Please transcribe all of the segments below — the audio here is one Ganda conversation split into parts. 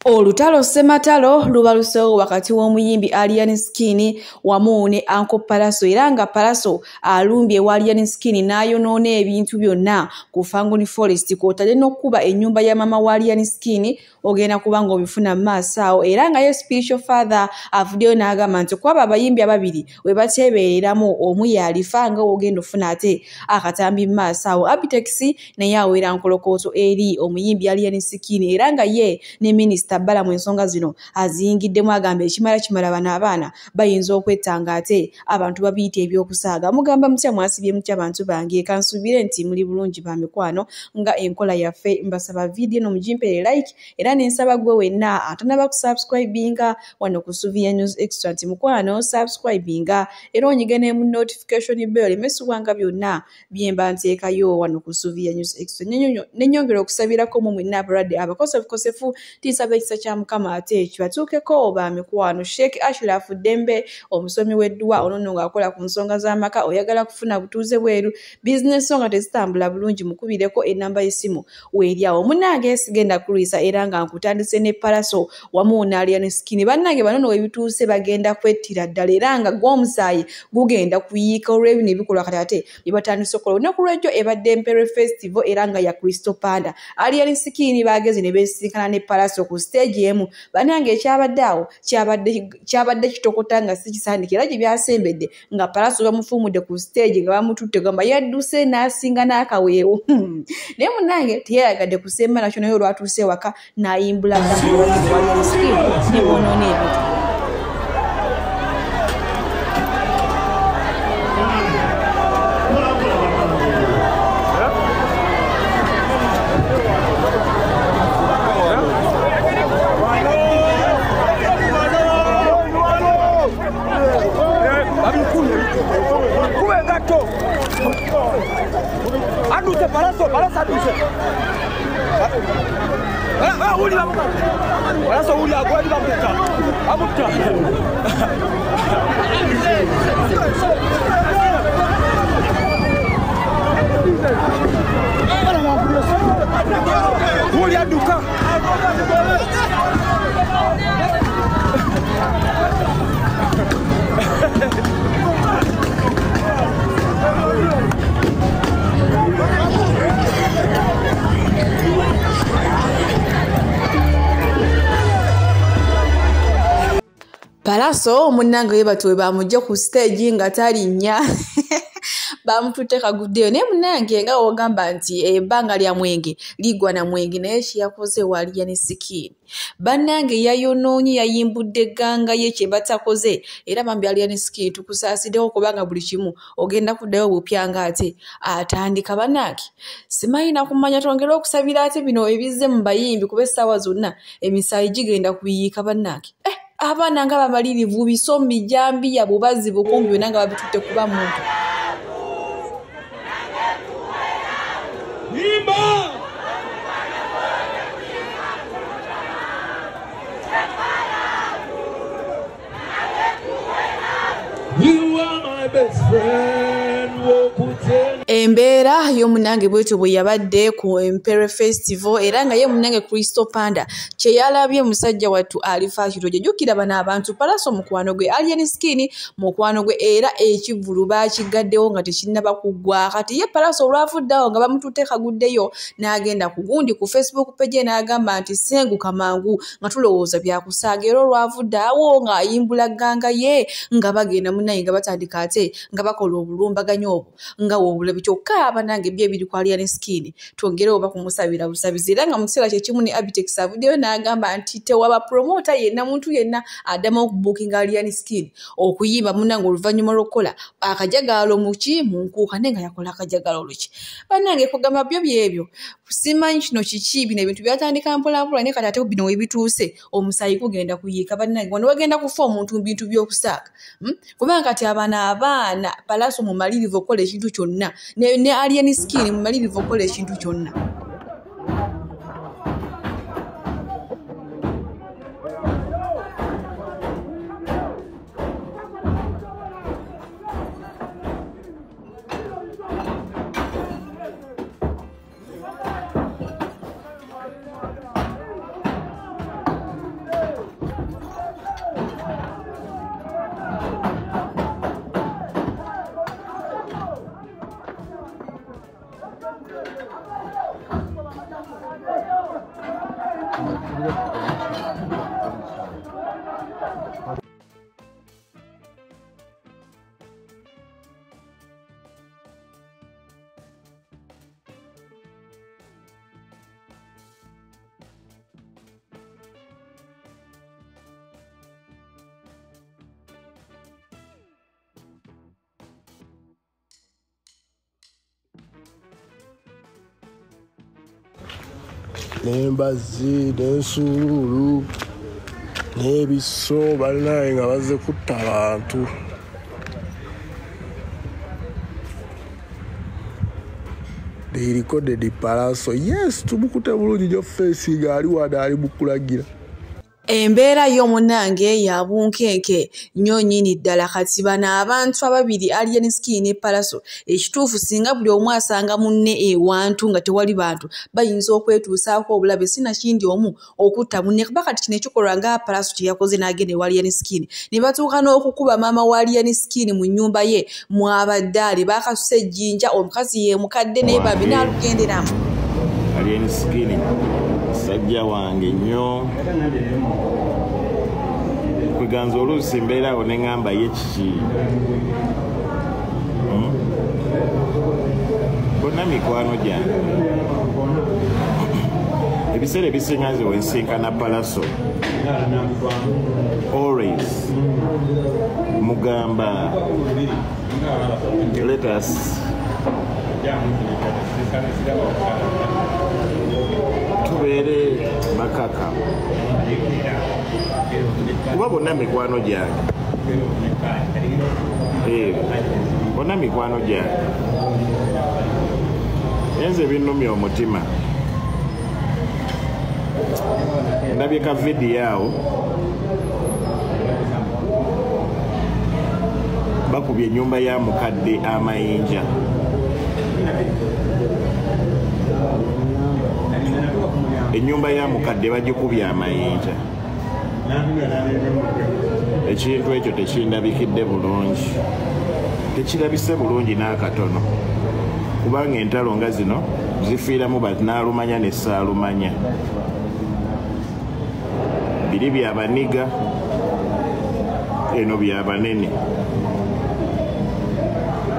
Olutalo Sematalo luba luseewo wakati w'omuyimbi Alien Skin wamu ne Uncle Pallaso era nga Pallaso alumbye wa Alien Skin n'ayonoona ebintu byonna ku Fanguni Forest kw'otadde n'okkuba ennyumba ya mama wa Alien Skin ogenda kuba ng'obifuna mu maaso awo era nga ye spiritual father avuddeyo n'agamba nti kwaba abayimbi ababiri we bateebereramu omu yalifa nga ogenda ofuna ate akatambi mu maaso awo. Abitex naye awera nkolokooto eri omuyimbi Alien Skin era nga ye ne minisita Bala mu ensonga zino aziyingiddemu agamba ekimala bano abaana bayinza okwetanga ate abantu babiyita ebyokusaaga. Mugamba mutya mwasibye mutya bantu bange kansuubire nti muli bulungi ba mikwano nga enkola yaffe mbasaba video no mujimpere like era nensaba gwe wenna atanaba kusubscribinga wano ku Suvia News Extra nti mukwano subscribinga era onyigane mu notification bell emesubwanga byonna byemba nteekayo wano ku Suvia News Extra. Nenyongera okusabirako mu mwenna abalwadde abakosefu tisaba ekisa kya Mukama ate kibatuukeko oba mikwano. Sheikh Ashraf Dembe omusomi w'eddwa ono ng'akola ku nsonga z'amaka oyagala kufuna butuuze bweru business songa tezitambula bulungi mukubireko enamba y'essimu weeryawo. Munnange sigenda kulwisa era nga nkutandise ne Pallaso wamu ne Alien Skin bannange bano we bituuse bagenda kwettira ddala era nga gw'omusaayi gugenda kuyiika olw'ebino ebikolwa kati ate bye batandise okukola. Olunaku lw'ejjo ebadde Imperial Festival era nga ya Crystal Panda. Alien Skin bageze ne beesisinkana ne Pallaso ku stage emu bannange ekyabadde awo kyabadde kitokota nga si kisandika era gye byasembedde nga Pallaso bamufuumudde ku stage nga bamututte gamba yadduse n'asinga n'akaweewo naye munnange teyayagadde kusemba nakyo naye olwatuuse waka n'ayimbula Alien Skin ne boonoona ebintu. Pallaso aduse. Pallaso uli agwali bamuta. Uli aduka. Pallaso munnange we batuwe bamujja ku stage nga talinnya bamututte kaguddeyo naye munnange nga wogamba nti ebbanga lya mwenge ligwa na mwenge naye kyeyakoze wa Alien Skin bannange yayonoonye yayimbudde egganga ye kye batakoze era bambi Alien Skin tukusaasiddeho kubanga buli kimu ogenda kuddayo bupyanga ate atandika bannange simanyi nakumanya twongere okusabira ate bino ebizze mu bayimbi kuba essaawa zonna emisaayi gigenda kuyiika bannange abaana nga bamalirivu bisombi jambiya bubazi bukumbi byonna nga babitutte kuba muntu. You are my best friend. Embeera y'omunange bwetyo bwe yabadde ku Imperial Festival era nga ye munange Crystal Panda kye yalabye musajja wattu alifa kitoje jukira bana abantu Pallaso mukwano gwe Alien Skin mukwano gwe era ekivulu bakigaddewo nga tekinnaba kuggwa kati ye Pallaso olwafuddawo nga bamututte kaguddeyo n'agenda ku gundi ku Facebook page n'agamba nti senguka mangu nga tulowooza byakusaaga era olwafuddawo nga ayimbula gganga ye nga bagenda munnaye nga batandika ate nga bakola obulumbaganyo obwo nga wobulabi kyokka abanange bye biri ku Alien Skin twongere oba kumusabira busabizi era nga mu kiseera kyekimu ne Abitex avuddeyo n'agamba nti tewaba promoter yenna muntu yenna adama okubookinga Alien Skin okuyimba munange oluvannyuma lw'okukola akajagalo mu nkuuka naye nga yakola akajagalo luki bannange kugamba byo byebyo simanyi kino kiki bino ebintu byatandika mpolampola naye kati ate bino we bituuse omusaayi gugenda kuyiika bannange wano bagenda kufa omuntu mu bintu by'okusaaga kubanga kati abaana Pallaso mumalirivu okukola ekintu kyonna ne Alien Skin mumalirivu okukola ekintu kyonna. N'embazi n'ensuulu n'ebiso balinaye nga bazze kutta abantu. They recorded the Palazzo. Yes, tumukute bulungi jo face nga ali wada ali bukulagira. Embeera y'omunange ya bunkenke nnyo nnyini ddala kati bano abantu ababiri Alien Skin ne Palazzo ekituufu singa buli omu asanga munne ewantu nga tewali bantu bayinza okwetuusaako obulabe sinakindi omu okutta munne kuba kati kino ekikolwa nga Palazzo kye yakoze n'agenda ewa Alien Skin ne batuuka n'okukuba maama wa Alien Skin mu nnyumba ye mwabaddaali baakasusa ejjinja omukazi ye mukadde naye bambi n'alugenderamu. Alien Skin sajja wange nnyo kweganza oluusi mbeerawo ne ŋŋamba ye kiki bonna mikwano gyange ebiseera ebisinga nze wensinkana Palazzo always mugamba let us tubeere bakaka kuba bonna mikwano gyange bonna mikwano gyange enze binnumya omutima. Ndabye ka vidiyo awo bakubye ennyumba ya mukadde amayinja ennyumba ya mukadde bagikubye amayinja. Ekintu ekyo tekindabikidde bulungi, tekirabise bulungi n'akatono kubanga entalo nga zino zifiiramu banaalumanya ne ssaalumanya. Biri byabaniga, eno byabanene.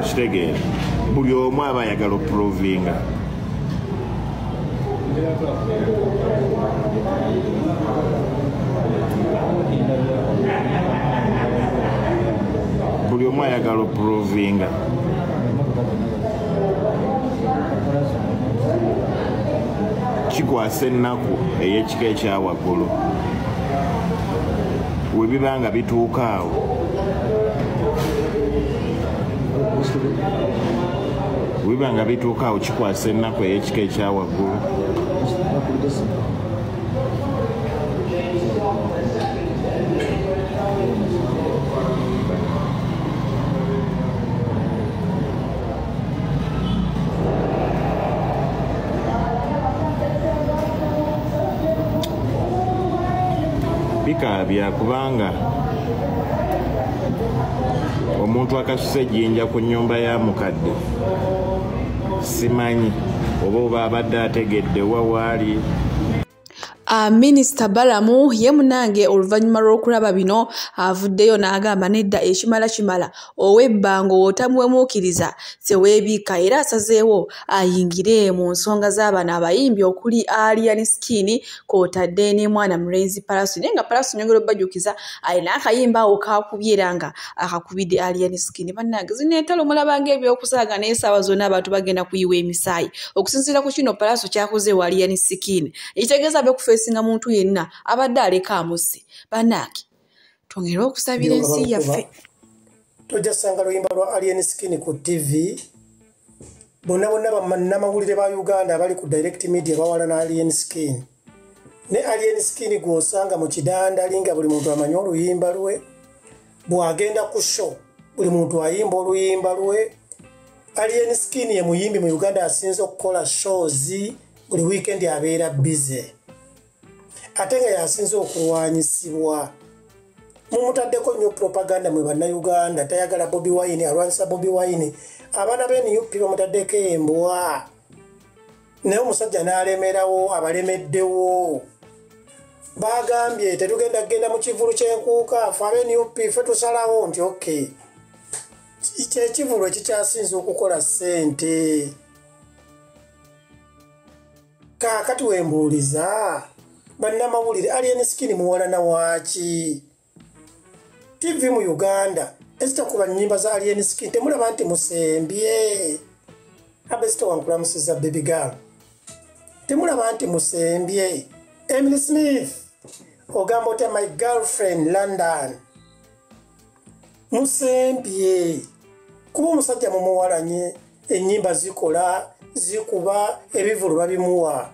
Kitegeera buli omu aba ayagala oprovinga. Buli omu ayagala oprovinga. Kikwasa ennaku ey'ekika ekyawaggulu we biba nga bituuka awo kikwasa ennaku ey'ekika ekyawaggulu. Bikaabya kubanga omuntu akasusa ejjinja ku nnyumba ya mukadde simanyi oba abadde ategedde wa waali. Minisita Balamu ye munange oluvannyuma lw'okulaba bino avuddeyo n'agamba nedda ekimala ow'ebbango otamuwemuukiriza teweebiika era asazeewo ayingire mu nsonga z'abana abayimbi okuli Alien Skin kw'otadde ne mwana mulenzi Palazzo. Naye nga Palazzo nyongera obbajjukiza alina akayimba awo kaakubye era nga akakubidde Alien Skin. Bannange zino entalo mulaba ng'ebyokusaaga naye essaawa zonna abantu bagenda kuyiwa emisaayi. Okusinziira ku kino Palazzo kyakoze wa Alien Skin ekitegeeza be singa muntu yenna abadde aleka amusse. Bannange twongere okusabira ensi yaffe. Tojja sanga luyimba lwa Alien Skin ku TV. Bonna bannamawulire ba Uganda abali ku direct media bawala na Alien Skin. Ne Alien Skin gw'osanga mu kidanda linga buli muntu amanyi oluyimba lwe. Bw'agenda ku show buli muntu ayimba oluyimba lwe. Alien Skin ye muyimbi mu Uganda asinze okukola shows buli weekend abeera busy. Ate nga yasinze okulwanyisibwa. Mumutaddeko nnyo propaganda mwe bannayuganda tayagala Bobi Wine alwanyisa Bobi Wine. Abaana b'NUP bamutaddeko embwa. Naye omusajja n'alemerawo abalemeddewo. bagambye tetugenda kugenda mu kivulu ky'enkuuka fe abe-NUP fe tusalawo nti okay kyekivulu ekikyasinza okukola ssente. Kaakati wembuuliza bannamawulire Alien Skin muwalana waaki? TV mu Uganda ezitakuba nnyimba za Alien Skin temulaba nti musembye. Abesito wankulamusiza baby girl. Temulaba nti musembye. Emily Smith ogamba oti my girlfriend London. Musembye. Kuba omusajja mumuwalanye ennyimba zikola zikuba ebivulu babimuwa.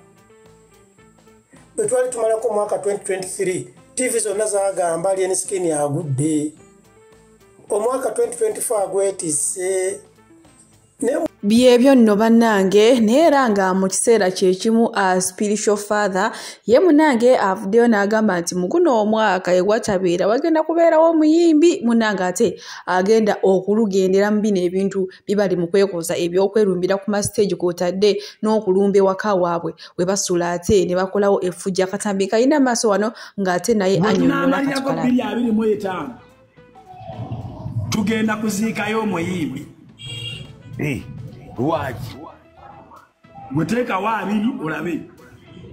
Bwe twali tumalako mwaka 2023 TV zonna zagamba Alien Skin agudde. Omwaka 2024 agwetise. Byebyo nno bannange naye era nga mu kiseera kyekimu spiritual father ye munange avuddeyo n'agamba nti mu guno omwaka egwatabeera wagenda kubeerawo omuyimbi munange ate agenda okulugendera mu bino ebintu bibali mu kwekoza ebyokwerumbira ku mastage kwotadde n'okulumba ewaka waabwe we basula ate ne bakolawo effujja akatambi kalina amaaso wano ng'ate naye anyonyola katukala. Tugenda kuziikayo omuyimbi. Lwaki gweteekawo abiri olabe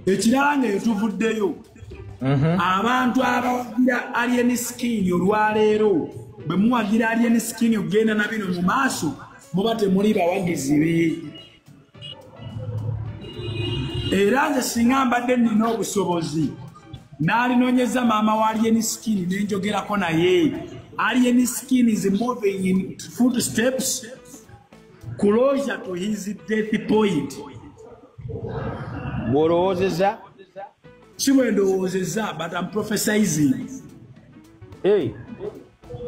ekirala ng'etuvuddeyo abantu abawagira Alien Skin olwaleero bwe muwagira Alien Skin okugenda na bino mu maaso muba temuli bawagizi be. Era nze singa mbadde nnina obusobozi n'alinoonyeza maama wa Alien Skin n'enjogerako naye. Alien Skin is moving in footsteps closer to his death point. Bw'olowoozezza? Si bwe ndowoozezza, but I'm prophesying.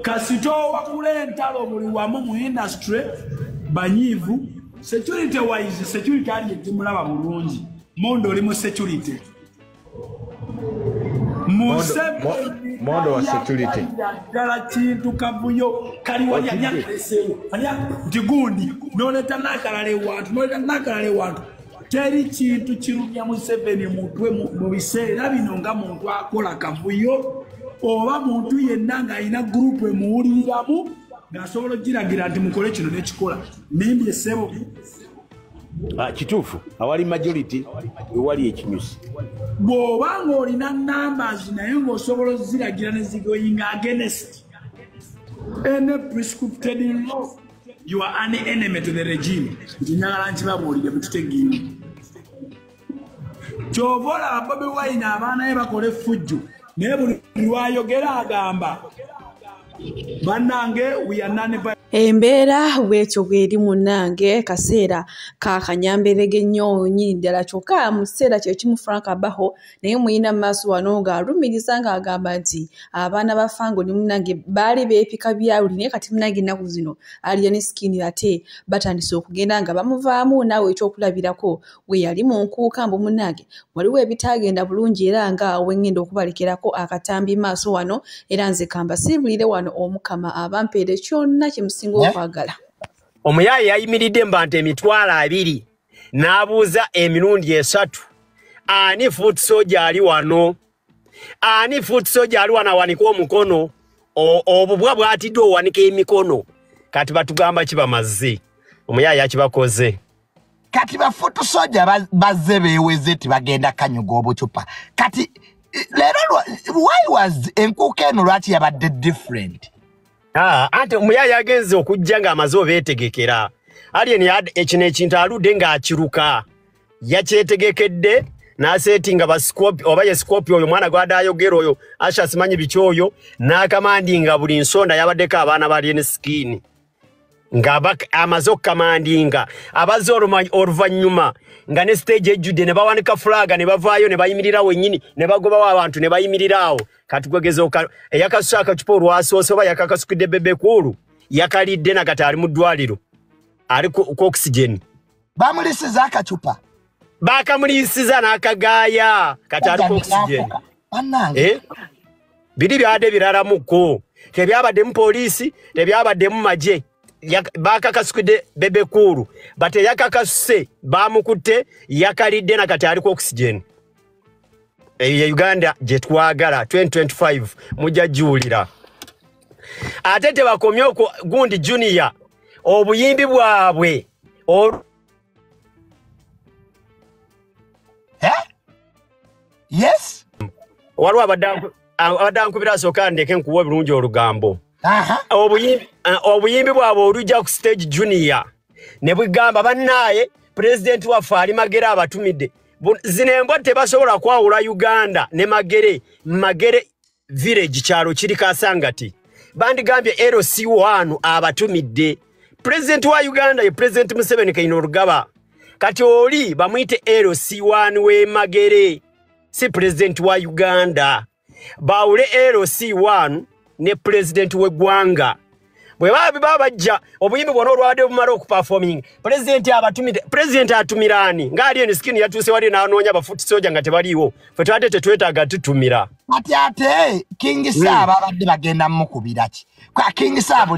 Kasito wakula entalo buli wamu mu industry banyiivu security wise security ali etimulaba bulungi. Mondo oli mu security. Mondo wa security. Dala kintu kabuyo kali wali anyakeseyo. Jigundi noleta nakalale wantu. Teri kintu kirumya mu 7 mutwe mu biseera bino nga muntu akola kabuyo oba muntu yenna nga alina group emuwuliriramu ng'asobola ogiragira nti mukole kino n'ekikola. Nimbi essebo kituufu awali majority ewali ekinyusi. Bw'oba ng'olina numbers naye ng'osobola oziragira ne zigoyinga against any prescripted law, you are an enemy to the regime. Nti njagala nkibabuulire mututegeere. Ky'ova olaba Bobi Wine abaana be bakola effujjo naye buli lwayogera agamba bannange we are none by embeera bwetyo bweri munange kaseera ka kanyamberege nnyo nnyini ddala kyokka mu kiseera kyekimu Frank Abaho naye muyina mu maaso wano ng'alumiriza ng'agamba nti abaana ba Fango ne munange baali beepika byawuli naye kati munange ennaku zino Alien Skin ate batandise okugenda nga bamuvaamu naawe ekyokulabirako we yali mu nkuuka mbu munange waliwo ebitaagenda bulungi era nga wengenda okubalekerako akatambi maaso wano era nze kambasiibulire wano omukama abampeere kyonna kyemusinga okwagala. Omuyaye yayimiridde mbante emitwalo 2 n'abuuza emirundi 3 ani foot soldier ali wano, ani foot soldier ali wano awanika omukono obubwa bwatidde owanika emikono kati batugamba kibamaze. Omuyaye akibakoze kati ba foot soldier bazze beeweze tibagenda kanyuga obucupa kati lero why was enkuuka eno lwaki yabadde different? Ante omuyaye agenze okujja ng'amaze obeetegekera. Alien ekino ekintu aludde ng'akiruka yakyetegekedde n'aseetinga bascope oba ye scope oyo mwana gwadayogera oyo Asha simanyi biki oyo n'akamandinga buli nsonda yabaddeko abaana ba Alien Skin nga amaze okukamandinga abaze oluvannyuma nga ne stage ejjudde ne bawanika flaga ne bavaayo ne bayimirira wennyini ne bagobawo abantu ne bayimiriraawo katugegeza eyakasusa akacupa olwasoose oba yakakasukidde Bebe Cool yakalidde na kati ali mu ddwaliro ali ku oxygen bamulisiza akacupa bakamulisiza n'akagaaya kati ali ku oxygen biri byabadde biralamuko tebyabaddemu poliisi tebyabaddemu maje bakakasukidde Bebe Cool bate yakakasuse bamukutte yakalidde na kati ali ku oxygen. Uganda gye twagala 2025 mujja juulira. Ate tebakomye gundi Junior obuyimbi bwabwe Yes. Waliwo abadankubira asooka ndeke nkuwa ebirungi olugambo. Obuyimbi bwabwe olujja ku stage Junior ne bugamba bannaaye president waffe ali Magere abatumidde. Zino embwa tebasobola kwawula Uganda ne Magere village kyalo kiri Kasangati. Bandigambye LC1 abatumidde. President wa Uganda ye President Museveni Kainerugaba. Kati oli bamuyite LC1 we Magere. Si president wa Uganda. Baule LC1 ne president we Gwanga. Bwe babajja obuyimbi bwona olwade bumala okuperforming. President atumirani. Ng'Alien Skinny yatuuse wali n'anoonya bafuti soja nga tebaliiwo. Ffe twate tetwetaaga tutumira. Ate King Saab abadde bagenda mukubira ki? Kwa King Saab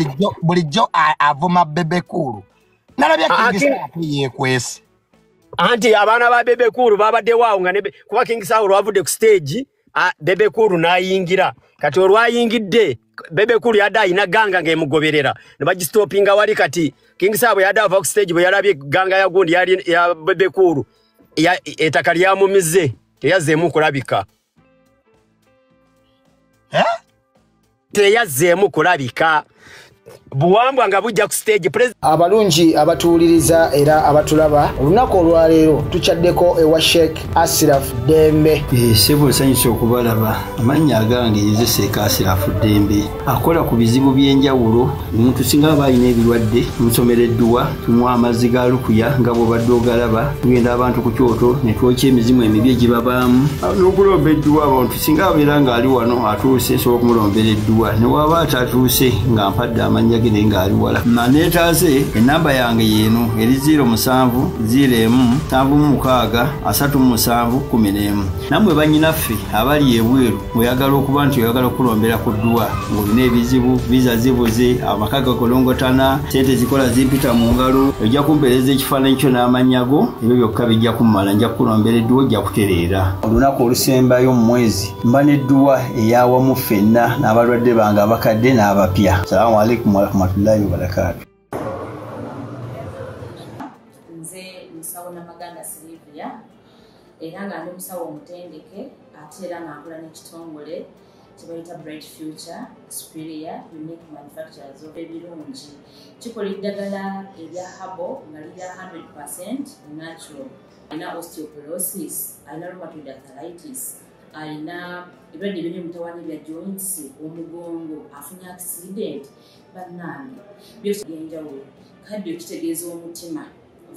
bulijjo avuma Bebe Cool. Nalabya King Saab yeekwese. Anti abaana ba Bebe Cool babadde waawo nga kuba King Saab lwavudde ku stage Bebe Cool n'ayingira. Kati olwayingidde Bebe Cool yadda ayina ganga ng'emugoberera. Ne bagistopinga wali kati King Saab yadda ava ku stage bwe yalabye ganga ya gundi ya Bebe Cool ettaka lyamumize teyazzeemu kulabika. Teyazzeemu kulabika. Buwambwa nga bujja ku stage abalungi abatuuliriza era abatulaba olunaku olwaleero tuchaddeko ewa Sheikh Ashraf Dembe. Sebo sanyise okubalaba amannya agange Seeka Ashraf Dembe akola ku bizibu by'enjawulo. Omuntu singa aba alina ebirwadde tumusomereddwa tumuwa amazzi ga lukuya nga bw'obadde ogalaba tugenda abantu ku kyoto ne twokya emizimu emibi egibabaamu n'okulomba edduwa. Abantu singa abeera ng'ali wano atuuse sobola okumulombera edduwa ne waba atatuuse nga mpadde amanya gene ngali wala manetaze enamba yange yeno eri 0707763711 namwe banyinaffe abali ebweru oyagala okuba nti oyagala okulombera ku dduwa ng'olina ebizibu visa zibuze amakaga kolongotana sente zikola zimpita mu ngalo ojja kumpereza ekifaananyi kyo n'amanyago ebyo byokka bijja kummala nja kulombera edduwa ojja kutereera. Olunaku olusembayo mu mwezi mba n'edduwa eyawamu ffenna n'abalwadde bange abakadde n'abapya. Salaamu alaikum warahmatullahi wabarakatuh. Nze musawo Namaganda Silvia era nga ndi musawo omutendeke ate era nga nkola n'ekitongole kye bayita Bright Future Superior Unique Manufacturers ebirungi kikola eddagala erya habo nga lirya 100% natural. Alina osteoporosis, alina rheumatoid arthritis, alina ebirwadde biri mutawaana bya joints, omugongo, afunye accident bannange byose byenjawulo. Kaddio kitegeeza omutima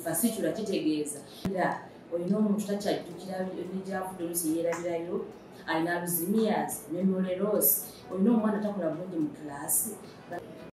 fasitula kitegeeza era olina omuntu takyajjukira ebijjavudde olusi yeerabirayo, alina alzheimer's, memory loss, olina omwana takola bulungi mu kilaasi.